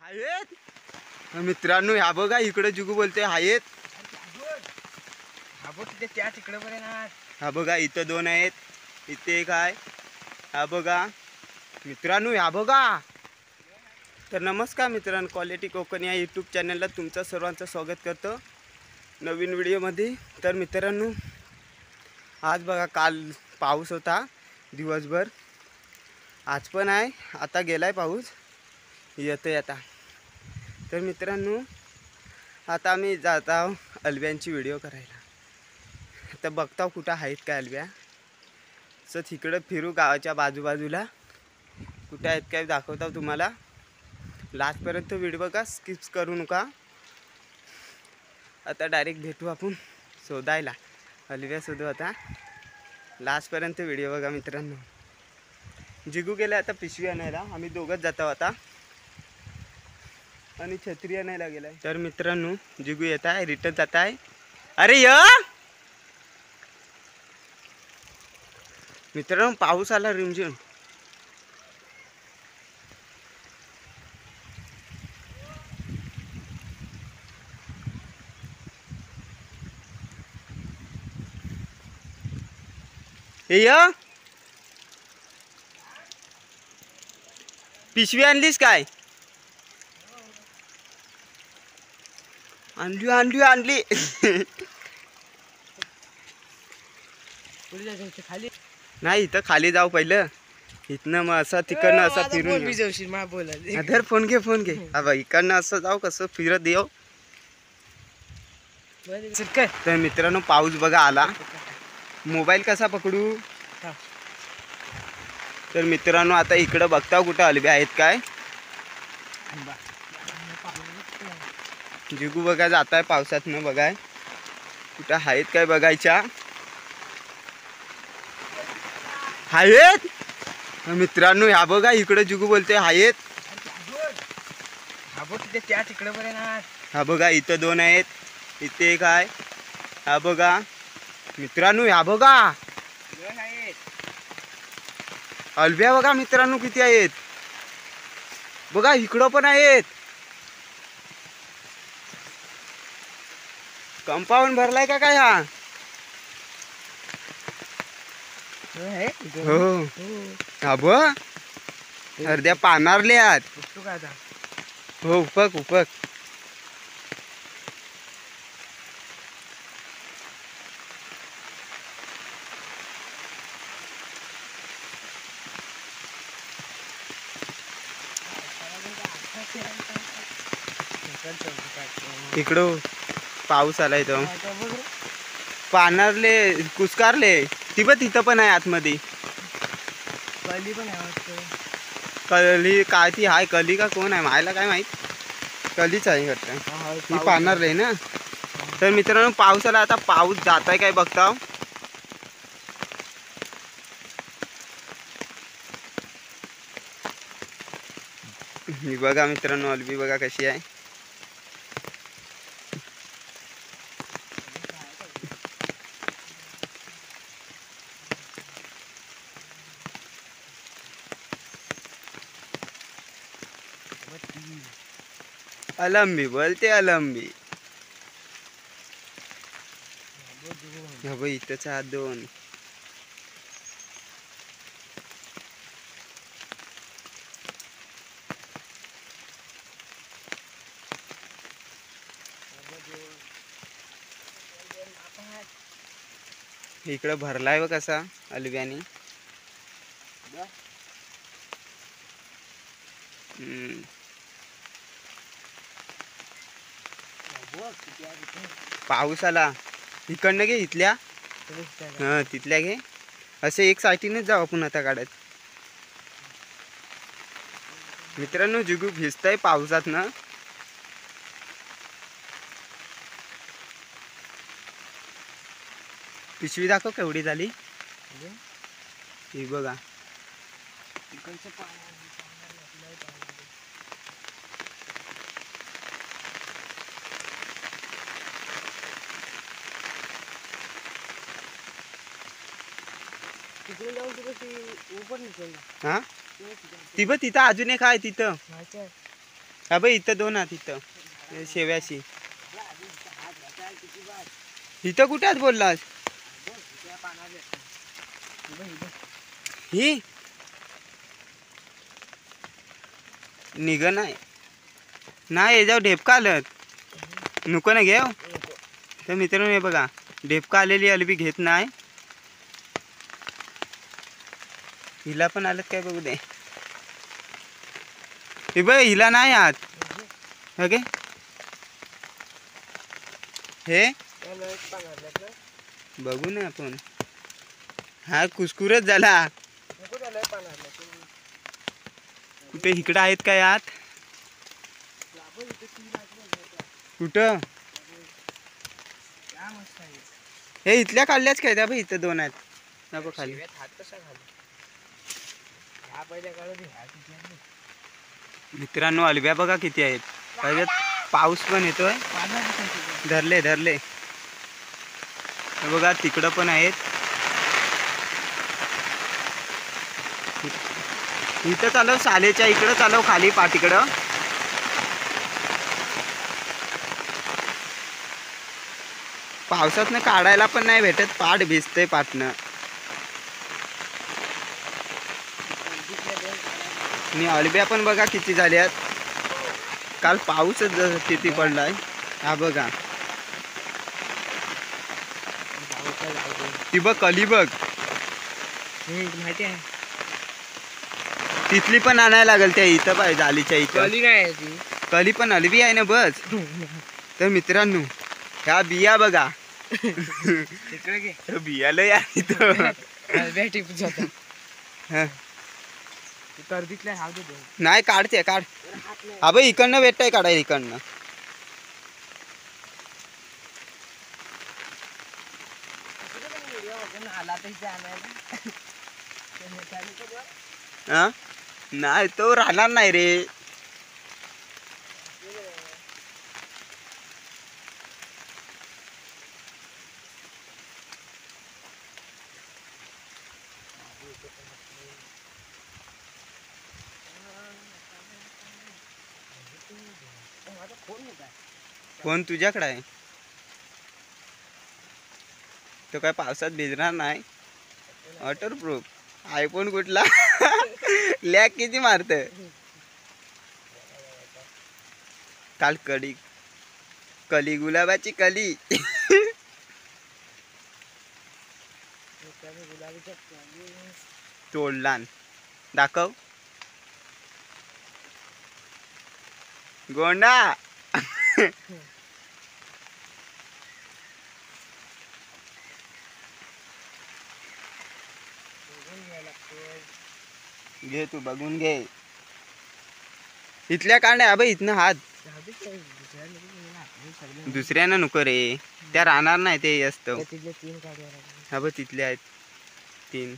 आहेत मित्रांनो, ह्या बघा इकडे जुगू बोलते आहेत. हा बघा इथं दोन आहेत, इथे एक आहे. हा बघा मित्रांनो, ह्या बघा. तर नमस्कार मित्रांनो, क्वालिटी कोकण या यूट्यूब चॅनलला तुमचं सर्वांचं स्वागत करतो नवीन व्हिडिओमध्ये. तर मित्रांनो, आज बघा काल पाऊस होता दिवसभर, आज पण आहे. आता गेलाय पाऊस, येतोय आता. तर मित्रांनो, आता आम्ही जात आहोत अलव्यांची व्हिडिओ करायला. तर बघताव कुठं आहेत काय अलव्या. सो तिकडं फिरू गावाच्या बाजूबाजूला कुठे आहेत काय दाखवताव तुम्हाला. लास्टपर्यंत व्हिडिओ बघा, स्किप्स करू नका. आता डायरेक्ट भेटू आपण शोधायला, अलव्या शोधू. आता लास्टपर्यंत व्हिडिओ बघा मित्रांनो. जिगू गेला आता पिशवी आणायला, आम्ही दोघंच जातो आता. आणि छत्री आणायला गेलाय. तर मित्रांनो, जिगू येत आहे, रिटर्न जात आहे. अरे य मित्रांनो, पाऊस आला रिमझिम. हे य पिशवी आणलीस काय? आणली आणली आणली. खाली नाही, इथं खाली जाऊ पहिलं. इथनं मग असं तिकडनं असं फिरून. अधर फोन घे फोन घे. हा बा, इकडनं असं जाऊ, कसं फिरत येऊ. तर मित्रांनो, पाऊस बघा आला. मोबाईल कसा पकडू. तर मित्रांनो, आता इकडं बघता कुठं अलबे आहेत काय. जिगू बघा जात आहे पावसातनं, बघाय कुठं आहेत काय बघायच्या. आहेत मित्रांनो, ह्या बघा इकडे जिगू बोलते आहेत. हा बघा इथं दोन आहेत, इथे एक आहे. हा बघा मित्रांनो, ह्या बघा अलब्या बघा मित्रांनो किती आहेत. बघा इकडं पण आहेत. कंपाऊंड भरलाय का काय हा. हो हा ब अर्ध्या पानारले आहात. हो उपक उपक. इकडं पाऊस आलाय तो. पानारले कुसकारले ती पण तिथं पण आहे आतमध्ये. कली काय ती हाय, कली का कोण आहे मायला काय माहित. कलीच आहे वाटतं, ती पानारले ना. तर मित्रांनो, पाऊस आला. आता पाऊस जात आहे काय बघताव. ही बघा मित्रांनो, अलबी बघा कशी आहे. अलंबी बोलते अलंबी. हा बाई इथंच आहात दोन. इकडं भरलाय व कसा अलव्यानी. पाऊस आला. इकडनं घे, इथल्या हा तिथल्या घे. असे एक साईटीनेच जाऊ आपण आता काढत. मित्रांनो, जिगू भिजतय पावसात ना. पिशवी दाखव केवढी झाली. ही बघा. हा ती बघ तिथं अजून एक आहे तिथं. हा बाई इथं दोन आहात इथं शेव्याशी. इथं कुठे आहात बोललास? ही निघ नाही नाही याच्यावर ढेपका आलत नको ना घेऊ. तर मित्रांनो हे बघा ढेपका आलेली अलबी घेत नाही. हिला पण आलत काय बघू दे. हे बघ हिला नाही आत ओके हे बघू ना आपण. हा कुसकुरच झाला. कुठे इकडं आहेत काय आत? कुठं हे इथल्या काढल्याच काय त्या? इथं दोन आहेत ना बघ खाली. मित्रांनो अलब्या बघा किती आहेत. त्याच्यात पाऊस पण येतोय. धरले धरले हे बघा तिकडं पण आहेत. इथं चालव शालेच्या इकडं चालव खाली पाठीकडं. पावसातनं काढायला पण नाही भेटत. पाठ भिजतंय पाटणं. आणि अलब्या पण बघा किती झाल्यात. काल पाऊसच किती पडलाय हा बघा. ती बघ कली बघ माहिती आहे. तिथली पण आणायला लागल त्या इथं पाहिजे जालीच्या इथं. कली नाही ती कली पण अलबी आहे ना बस. तर मित्रांनो ह्या बिया बघा बियाला या नाही काढते काढ. हा बाई इकडनं भेटताय काढाय इकडनं. नाही तो राहणार नाही रे. फोन तुझ्याकडे आहे तो काय पावसात भिजणार नाही. वॉटरप्रूफ आयफोन कुठला लॅग किती मारत. काल कली गुलाबाची कली तोडला दाखव गोंडा. घे तू बघून घे. इथल्या काढण्या अबे इथनं हात दुसऱ्यानं नको रे. त्या राहणार नाही ते असतं. हा बघ तिथले आहेत 3.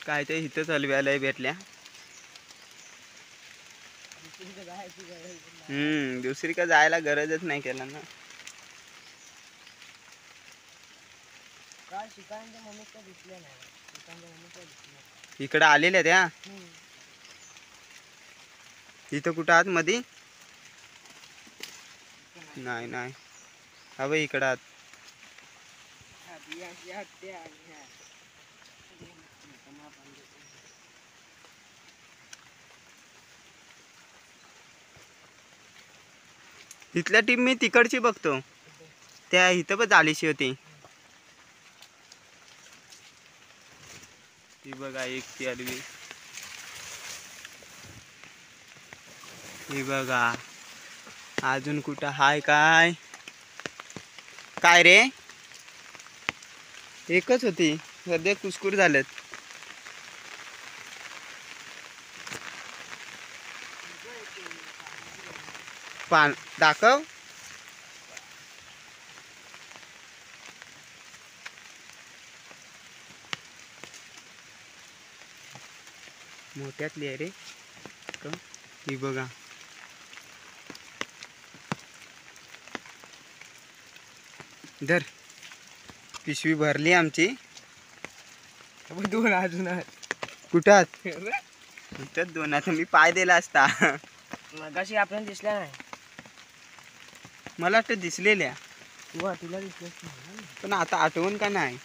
काय ते इथंच अलव्याला भेटल्या. दुसरी का जायला गरजच नाही केला ना. इकडं आलेल्या त्या इथं कुठं आत मध्ये नाही नाही. हा बाई इकडं आत. इथल्या टीम मी तिकडची बघतो. त्या इथं पण जालीशी होती ती बघा एक ती अलवी. ही बघा अजून कुठं हाय काय काय रे. एकच होती सध्या कुसकुर झालेत. पान दाखव. मोठ्यातली आहे रे. ही बघा धर पिशवी भरली आमची. दोन अजून कुठात इथं दोन. आता मी पाय दिला असता. मगाशी आपण दिसल्या नाही. मला वाटतं दिसलेल्या तुला दिसलं पण आता आठवण का नाही.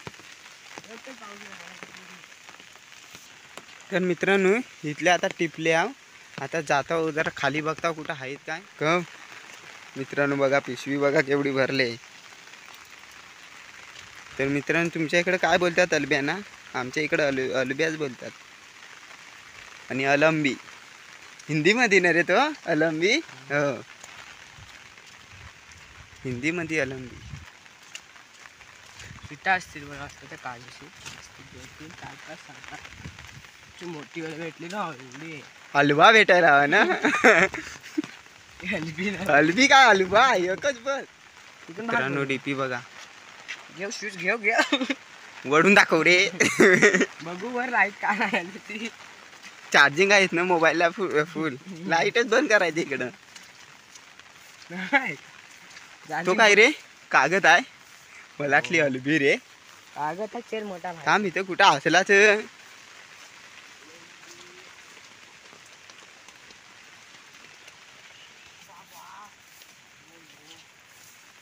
तर मित्रांनो इथले आता टिपले आहो. आता जाता जरा खाली बघता कुठं आहेत काय कम. मित्रांनो बघा पिशवी बघा केवढी भरले. तर मित्रांनो तुमच्या इकडे काय बोलतात अलब्या ना. आमच्या इकडे अलब्याच बोलतात. आणि अलंबी हिंदीमध्ये ना रे तो अलंबी. हो हिंदीमध्ये अलंबी. पिठा असतील बघा असतं त्या काजूची. 2-3 4-5 मोठी वेळ भेटली ना एवढी. हलवा भेटायला हवा ना. हलबी हलबी काय हलवा एकच बस. मित्रांनो डीपी बघा. घेऊ शूज घेऊ वडून दाखव रे. बघू वर लाईट का नाही आली ती. चार्जिंग आहेत ना मोबाईलला फुल. लाईटच बंद करायची इकडं. तो काय रे कागद आहे. मलातली हलबी रे. कागद चेर मोठा थांब इथं कुठं असलाच.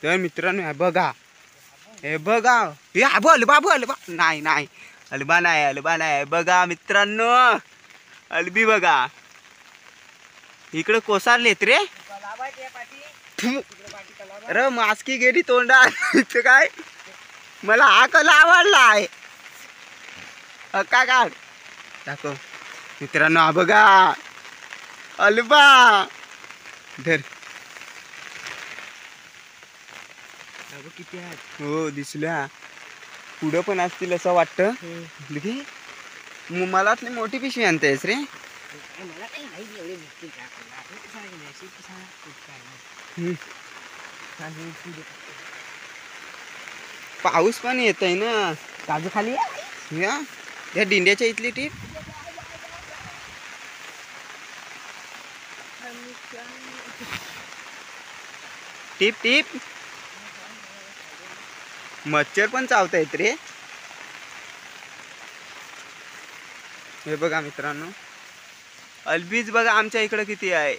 तर मित्रांनो हे बघा. हे बघा हे हलबा नाही नाही हलबा नाही हलबा नाही. बघा मित्रांनो हलबी बघा. इकडे कोसारलेत रे. अरे मास्की गेली तोंडात. काय मला हा कला आवडलाय. काय दाखव मित्रांनो. हा बघा हलबा. धर. किती आहेत. हो दिसल्या. पुढं पण असतील असं वाटतं. मला वाटली मोठी पिशवी आणतेस रे. पाऊस पण येत आहे ना. काजू खाली या दिंड्याच्या इथली टीप. टीप टीप. मच्छर पण चावतायत रे. हे बघा मित्रांनो अलबीज बघा आमच्या इकडे किती आहे.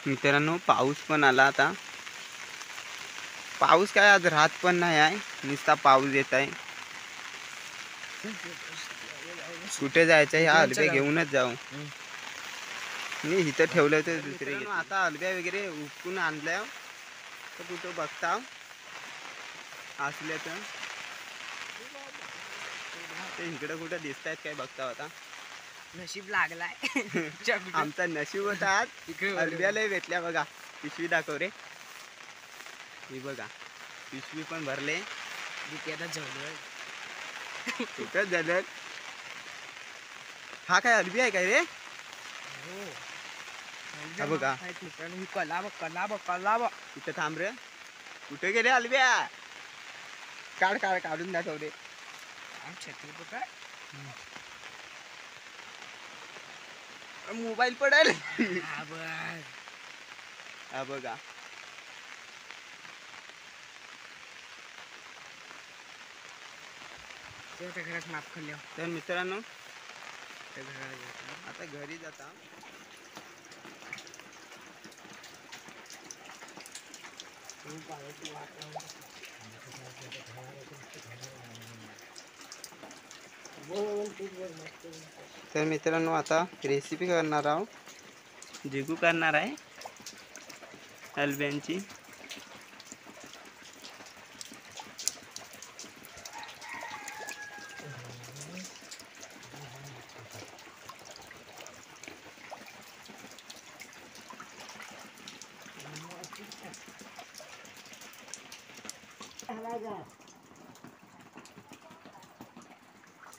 मित्रांनो पाऊस पण आला आता. पाऊस काय आज राहत पण नाही आहे. नुसता पाऊस येत आहे. कुठे जायचं ह्या अलब्या घेऊनच जाऊ. मी इथं ठेवलं होतं दुसरे. आता अलब्या वगैरे उपटून आणल्या. तर कुठं बघता असल्या तर इकडं कुठं दिसत आहेत काय बघता. आता नशीब लागलाय. आमचा नशीब होता. अलब्याला भेटल्या बघा. पिशवी दाखव रे. ही बघा पिशवी पण भरले. कुठं झालं. हा काय अलबी आहे काय रे. हा बघा कलाब इथं थांब रे. कुठे गेले अलब्या. काढून दाखव रे. मोबाईल पडेल. हा बघा घरात माफ खाल्ल्या. तर मित्रांनो आता घरी जाता. तर मित्रांनो आता रेसिपी करणार आहोत. जिगू करणार आहे अलब्यांची.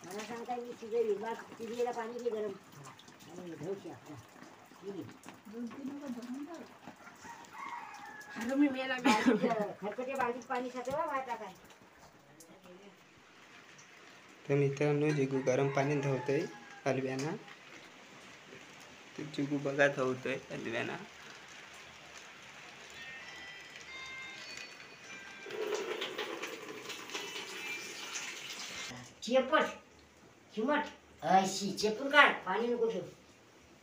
मला सांगता मी शिजवली बा शिजलेला पाणी घे गरम आणि घेऊशी आपला मी मेला खरकटे बाल्टीत पाणी साठवा बाहेर टाकाय. तर मित्रांनो जिगू गरम पाणी धवतोय अलब्यांना. तर जिगू बघा धवतोय अलब्यांना. शेपट चिमट अशी चेपून काढ पाणी नको ठेव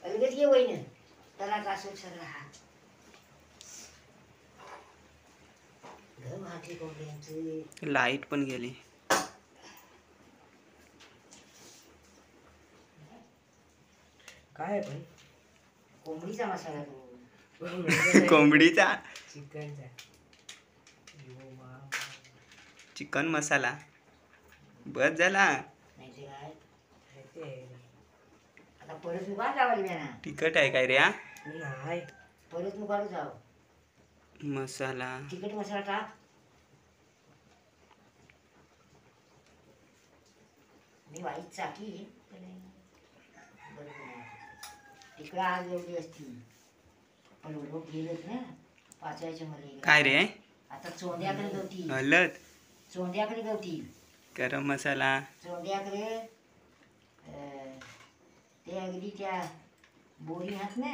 अलगद ये वहिनं त्याला कासव सगळा हात घर भाकरी कोंबड्यांचं लाईट पण गेली. काय आहे पण कोंबडीचा मसाला तो कोंबडीचा चिकनचा चिकन मसाला बस झाला. नाही ते काय आता परत मुखात लावायला ना तिखट आहे काय रे हा नाही परत मुखात जाव मसाला तिखट मसाला टाक मी वाईट चाकी तिकडं आज एवढी असती पण लोक गेलेत ना वाचायच्या मध्ये काय रे आता चोंद्याकडे गवती हळद चोंद्याकडे गवती गरम मसाला चोंद्याकडे ते अगदी त्या बोरी हात ना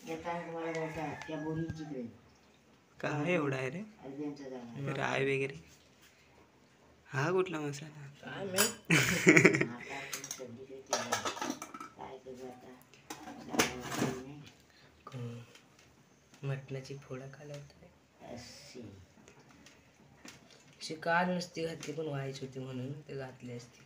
येताना तुम्हाला बोलतात त्या बोरीची इकडे काय एवढा आहे रे अल्बियांचा जाणार राय वगैरे हा कुठला मसाला काय मी काय करू आता मटणाची फोडा खालवत अशी काल नसती घातली पण व्हायची होती म्हणून ते घातली असती.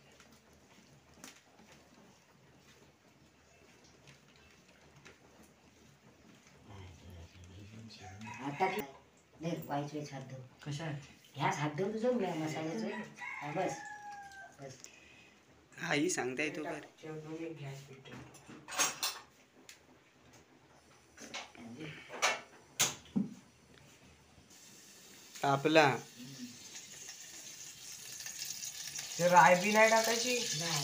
आता नाही व्हायचं हात धुवून कशा ह्याच हात धुवून तुझं मसाल्याचं हा, बस बस आई सांगता येतो का रे? आपला ते राय बी नाही टाकायची नाही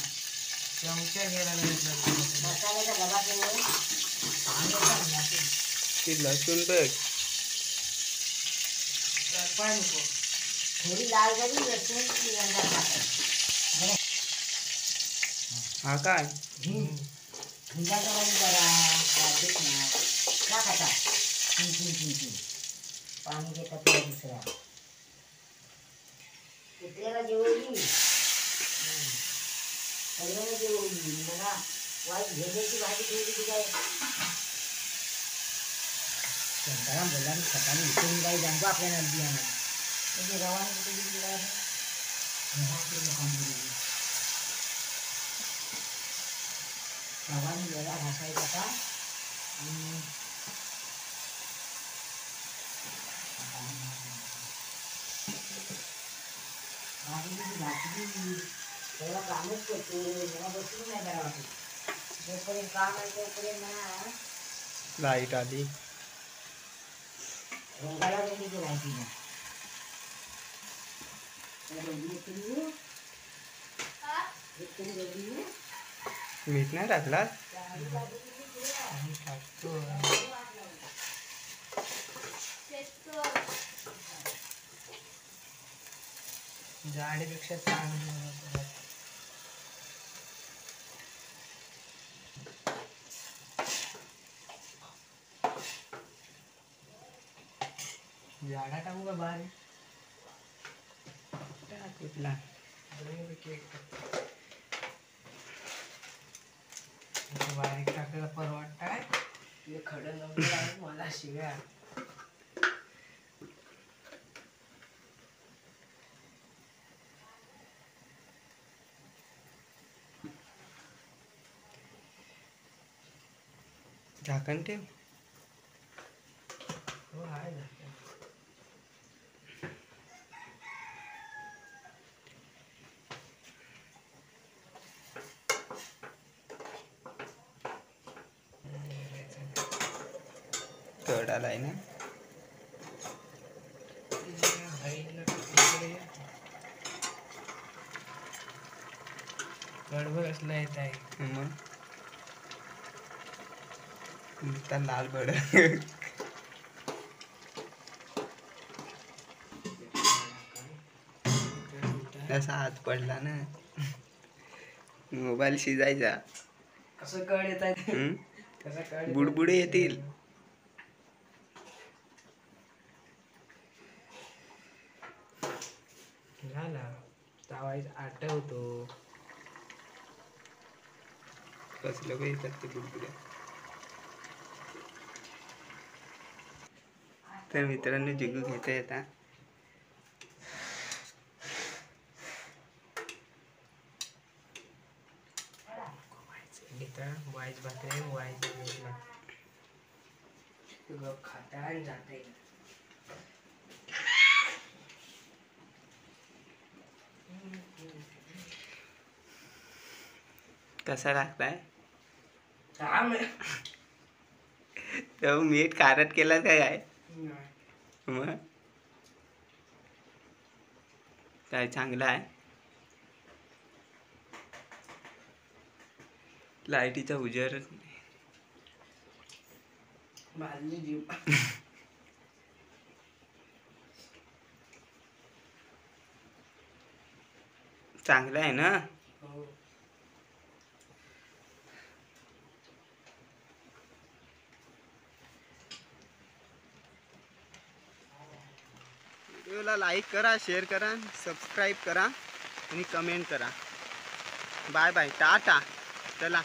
चमचा घ्यायला मसाल्याचा डबा ठेवून ती लसूण बघ नको थोडी लाल झाली लसूण रंगात टाकायची हा काय झुंजाचा वाणी जरा देत ना टाक आता चिन पाणी देतात तुला दुसरा कुत्र्याला जेवढी सगळ्यांना जेवढी मला वाईट भेंड्याची भाजी ठेवली ती काय शांताराम बोलला मी सकाळी इथून काही जाणतो आपल्या नदी म्हणजे रवाना कुठे गेली काय रवानी वेळा घासायचा का आणि त्याला कामच करतो मला बसून नाही करावं वाटत जोपर्यंत काम आहे तोपर्यंत ना लाईट आली रंगाला रंगीची माहिती नाही मीठ नाही टाकला जाडीपेक्षा चांगली जाडा टाकू का बारीक कुठला बारीक टाकायला परवडताय तुझे खडं नव्हतं आहे मला शिव्या झाकण ठेव हो आहे ना तोडाला आहे ना गडबड असला येत आहे मग नुसता लाल बड असा हात पडला ना मोबाईल शिजायचा कसं कळ येत आहे कसं कळ बुडबुडे येतील झाला चावायचं आठवतो. कसलं काही येतात ते बुडबुड्या. तर मित्रांनो जिगू घेता येतात. वाईच भाकरे वाईच खाता आणि जाता कसा लागताय येईल. तो मीठ खारट केला काय मग काय चांगलं आहे. लाईटीचा उजेड भाजली जीव. चांगलं आहे ना. हो. व्हिडिओला लाईक करा, शेअर करा, सबस्क्राईब करा आणि कमेंट करा. Bye bye, tata. चला.